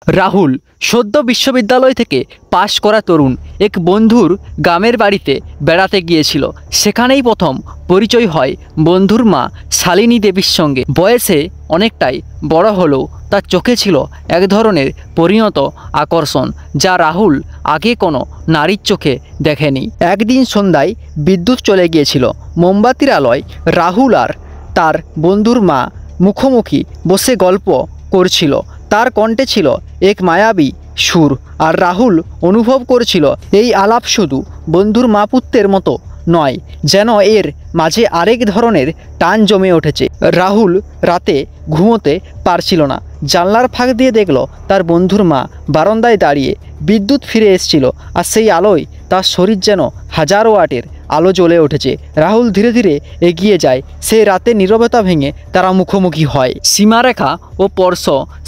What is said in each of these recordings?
রাহুল সদ্য বিশ্ববিদ্যালয় থেকে পাশ করা তরুণ এক বন্ধুর গ্রামের বাড়িতে বেড়াতে গিয়েছিল। সেখানেই প্রথম পরিচয় হয় বন্ধুর মা শালিনী দেবীর সঙ্গে। বয়সে অনেকটাই বড় হলেও তার চোখে ছিল এক ধরনের পরিণত আকর্ষণ, যা রাহুল আগে কোনো নারীর চোখে দেখেনি। একদিন সন্ধ্যায় বিদ্যুৎ চলে গিয়েছিল। মোমবাতির আলোয় রাহুল আর তার বন্ধুর মা মুখোমুখি বসে গল্প করছিল। তার কণ্ঠে ছিল এক মায়াবী সুর, আর রাহুল অনুভব করেছিল এই আলাপ শুধু বন্ধুর মা পুত্রের মতো নয়, যেন এর মাঝে আরেক ধরনের টান জমে উঠেছে। রাহুল রাতে ঘুমোতে পারছিল না। জানলার ফাঁক দিয়ে দেখল তার বন্ধুর মা বারান্দায় দাঁড়িয়ে। বিদ্যুৎ ফিরে এসেছিল, আর সেই আলোয় তার শরীর যেন হাজারো ওয়াটের আলো জ্বলে উঠেছে। রাহুল ধীরে ধীরে এগিয়ে যায়। সেই রাতে নীরবতা ভেঙে তারা মুখোমুখি হয়। সীমারেখা ও স্পর্শ।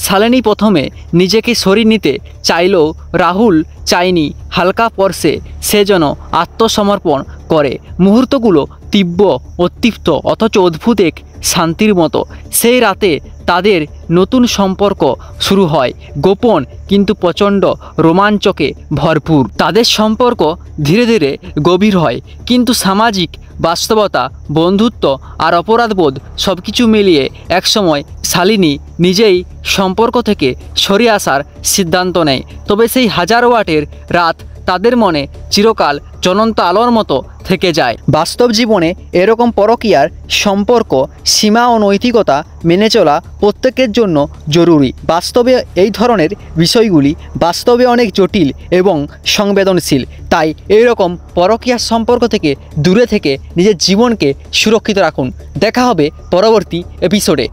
শালিনী প্রথমে নিজেকে সরিয়ে নিতে চাইলেও রাহুল চায়নি। হালকা স্পর্শে সে যেন আত্মসমর্পণ করে। মুহূর্তগুলো তীব্র, অতৃপ্ত, অথচ অদ্ভুত এক শান্তির মতো। সেই রাতে তাদের নতুন সম্পর্ক শুরু হয়, গোপন কিন্তু প্রচণ্ড রোমাঞ্চকে ভরপুর। তাদের সম্পর্ক ধীরে ধীরে গভীর হয়, কিন্তু সামাজিক বাস্তবতা, বন্ধুত্ব আর অপরাধবোধ সব কিছু মিলিয়ে একসময় শালিনী নিজেই সম্পর্ক থেকে সরে আসার সিদ্ধান্ত নেয়। তবে সেই হাজার ওয়াটের রাত তাদের মনে চিরকাল জ্বলন্ত আলোর মতো থেকে যায়। বাস্তব জীবনে এরকম পরকীয়ার সম্পর্ক, সীমা ও নৈতিকতা মেনে চলা প্রত্যেকের জন্য জরুরি। বাস্তবে এই ধরনের বিষয়গুলি বাস্তবে অনেক জটিল এবং সংবেদনশীল। তাই এইরকম পরকীয়ার সম্পর্ক থেকে দূরে থেকে নিজের জীবনকে সুরক্ষিত রাখুন। দেখা হবে পরবর্তী এপিসোডে।